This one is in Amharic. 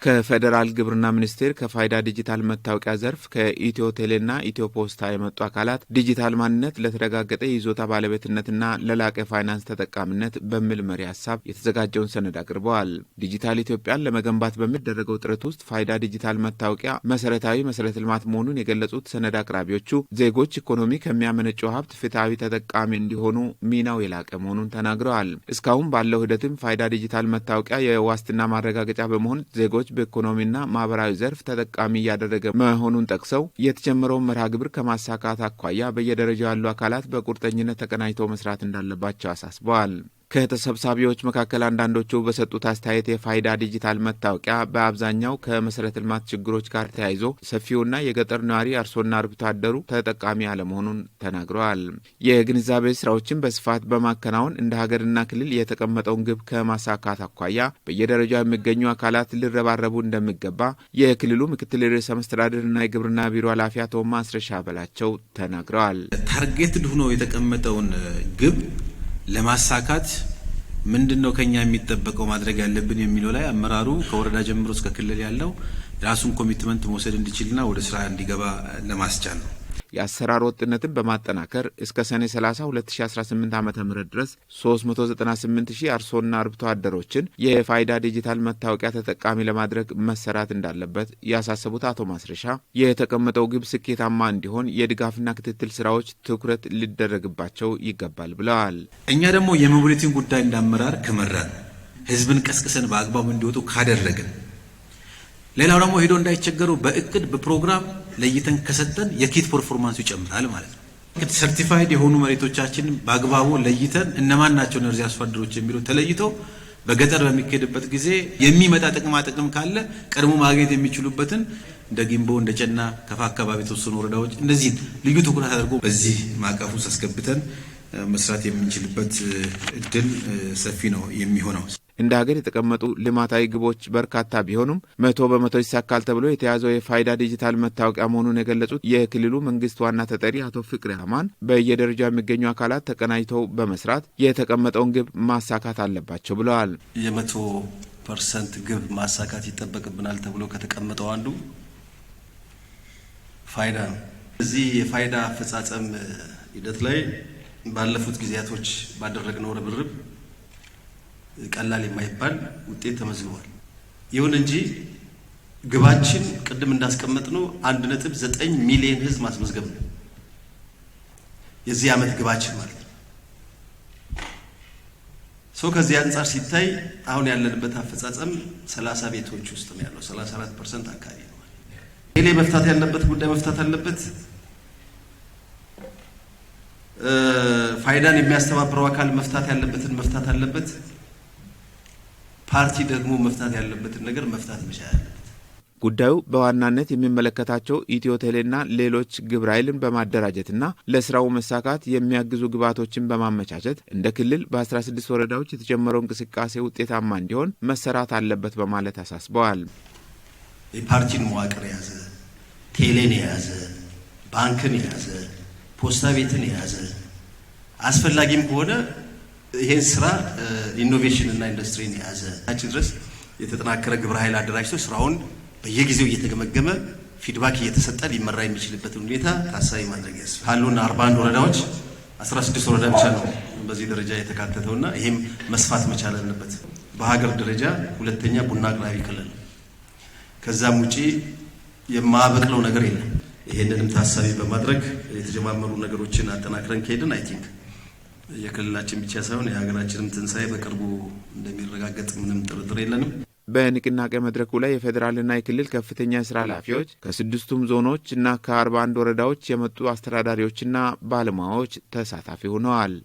ከፌደራል ግብርና ሚኒስቴር ከፋይዳ ዲጂታል መታወቂያ ዘርፍ ከኢትዮ ቴሌና ኢትዮ ፖስታ የመጡ አካላት ዲጂታል ማንነት ለተረጋገጠ ይዞታ ባለቤትነትና ለላቀ ፋይናንስ ተጠቃሚነት በሚል መሪ ሀሳብ የተዘጋጀውን ሰነድ አቅርበዋል። ዲጂታል ኢትዮጵያን ለመገንባት በሚደረገው ጥረት ውስጥ ፋይዳ ዲጂታል መታወቂያ መሰረታዊ መሰረተ ልማት መሆኑን የገለጹት ሰነድ አቅራቢዎቹ ዜጎች ኢኮኖሚ ከሚያመነጨው ሀብት ፍትሐዊ ተጠቃሚ እንዲሆኑ ሚናው የላቀ መሆኑን ተናግረዋል። እስካሁን ባለው ሂደትም ፋይዳ ዲጂታል መታወቂያ የዋስትና ማረጋገጫ በመሆን ዜጎች በኢኮኖሚና ማህበራዊ ዘርፍ ተጠቃሚ እያደረገ መሆኑን ጠቅሰው የተጀመረውን መርሃ ግብር ከማሳካት አኳያ በየደረጃው ያሉ አካላት በቁርጠኝነት ተቀናጅተው መስራት እንዳለባቸው አሳስበዋል። ከተሰብሳቢዎች መካከል አንዳንዶቹ በሰጡት አስተያየት የፋይዳ ዲጂታል መታወቂያ በአብዛኛው ከመሰረተ ልማት ችግሮች ጋር ተያይዞ ሰፊውና የገጠር ነዋሪ አርሶና አርብቶ አደሩ ተጠቃሚ አለመሆኑን ተናግረዋል። የግንዛቤ ስራዎችን በስፋት በማከናወን እንደ ሀገርና ክልል የተቀመጠውን ግብ ከማሳካት አኳያ በየደረጃው የሚገኙ አካላት ሊረባረቡ እንደሚገባ የክልሉ ምክትል ርዕሰ መስተዳድርና የግብርና ቢሮ ኃላፊ አቶ ማስረሻ በላቸው ተናግረዋል። ታርጌትድ ሆኖ የተቀመጠውን ግብ ለማሳካት ምንድነው ከኛ የሚጠበቀው ማድረግ ያለብን የሚለው ላይ አመራሩ ከወረዳ ጀምሮ እስከ ክልል ያለው ራሱን ኮሚትመንት መውሰድ እንዲችልና ወደ ስራ እንዲገባ ለማስቻል ነው። የአሰራር ወጥነትን በማጠናከር እስከ ሰኔ 30 2018 ዓ.ም ድረስ 398,000 አርሶና አርብቶ አደሮችን የፋይዳ ዲጂታል መታወቂያ ተጠቃሚ ለማድረግ መሰራት እንዳለበት ያሳሰቡት አቶ ማስረሻ የተቀመጠው ግብ ስኬታማ እንዲሆን የድጋፍና ክትትል ስራዎች ትኩረት ሊደረግባቸው ይገባል ብለዋል። እኛ ደግሞ የሞቢሊቲን ጉዳይ እንዳመራር ከመራን ህዝብን ቀስቅሰን በአግባቡ እንዲወጡ ካደረግን ሌላው ደግሞ ሄዶ እንዳይቸገሩ በእቅድ በፕሮግራም ለይተን ከሰጠን የኪት ፐርፎርማንሱ ይጨምራል ማለት ነው። ሰርቲፋይድ የሆኑ መሬቶቻችን በአግባቡ ለይተን እነማን ናቸው እነዚህ አርሶ አደሮች የሚለው ተለይተው በገጠር በሚካሄድበት ጊዜ የሚመጣ ጥቅም ካለ ቀድሞ ማግኘት የሚችሉበትን እንደ ጊምቦ እንደ ጨና ከፋ አካባቢ የተወሰኑ ወረዳዎች እንደዚህ ልዩ ትኩረት አድርጎ በዚህ ማዕቀፍ ውስጥ አስገብተን መስራት የምንችልበት እድል ሰፊ ነው የሚሆነው። እንደ ሀገር የተቀመጡ ልማታዊ ግቦች በርካታ ቢሆኑም 100% ይሳካል ተብሎ የተያዘው የፋይዳ ዲጂታል መታወቂያ መሆኑን የገለጹት የክልሉ መንግስት ዋና ተጠሪ አቶ ፍቅሬ አማን በየደረጃው የሚገኙ አካላት ተቀናጅተው በመስራት የተቀመጠውን ግብ ማሳካት አለባቸው ብለዋል። የ100% ግብ ማሳካት ይጠበቅብናል ተብሎ ከተቀመጠው አንዱ ፋይዳ ነው። እዚህ የፋይዳ አፈጻጸም ሂደት ላይ ባለፉት ጊዜያቶች ባደረግነው ርብርብ ቀላል የማይባል ውጤት ተመዝግቧል። ይሁን እንጂ ግባችን ቅድም እንዳስቀመጥነው 1.9 ሚሊዮን ህዝብ ማስመዝገብ ነው የዚህ ዓመት ግባችን ማለት ነው። ከዚህ አንጻር ሲታይ አሁን ያለንበት አፈጻጸም 30 ቤቶች ውስጥ ነው ያለው 34% አካባቢ ነው። ሌላ መፍታት ያለበት ጉዳይ መፍታት አለበት። ፋይዳን የሚያስተባብረው አካል መፍታት ያለበትን መፍታት አለበት። ፓርቲ ደግሞ መፍታት ያለበትን ነገር መፍታት መቻል አለበት። ጉዳዩ በዋናነት የሚመለከታቸው ኢትዮ ቴሌና ሌሎች ግብረ ኃይልን በማደራጀትና ለስራው መሳካት የሚያግዙ ግብዓቶችን በማመቻቸት እንደ ክልል በ16 ወረዳዎች የተጀመረው እንቅስቃሴ ውጤታማ እንዲሆን መሰራት አለበት በማለት አሳስበዋል። የፓርቲን መዋቅር የያዘ ቴሌን የያዘ ባንክን የያዘ ፖስታ ቤትን የያዘ አስፈላጊም ከሆነ ይሄን ስራ ኢኖቬሽን እና ኢንዱስትሪን የያዘ ታች ድረስ የተጠናከረ ግብረ ኃይል አደራጅቶ ስራውን በየጊዜው እየተገመገመ ፊድባክ እየተሰጠ ሊመራ የሚችልበትን ሁኔታ ታሳቢ ማድረግ ያስፈልጋል። ካሉን 41 ወረዳዎች 16 ወረዳ ብቻ ነው በዚህ ደረጃ የተካተተውና ይሄም መስፋት መቻል አለበት። በሀገር ደረጃ ሁለተኛ ቡና አቅራቢ ክልል፣ ከዛም ውጪ የማበቅለው ነገር የለም። ይሄንንም ታሳቢ በማድረግ የተጀማመሩ ነገሮችን አጠናክረን ከሄድን አይ ቲንክ የክልላችን ብቻ ሳይሆን የሀገራችንም ትንሳኤ በቅርቡ እንደሚረጋገጥ ምንም ጥርጥር የለንም። በንቅናቄ መድረኩ ላይ የፌዴራልና የክልል ከፍተኛ የስራ ኃላፊዎች ከ6ቱም ዞኖች እና ከ41 ወረዳዎች የመጡ አስተዳዳሪዎችና ባለሙያዎች ተሳታፊ ሆነዋል።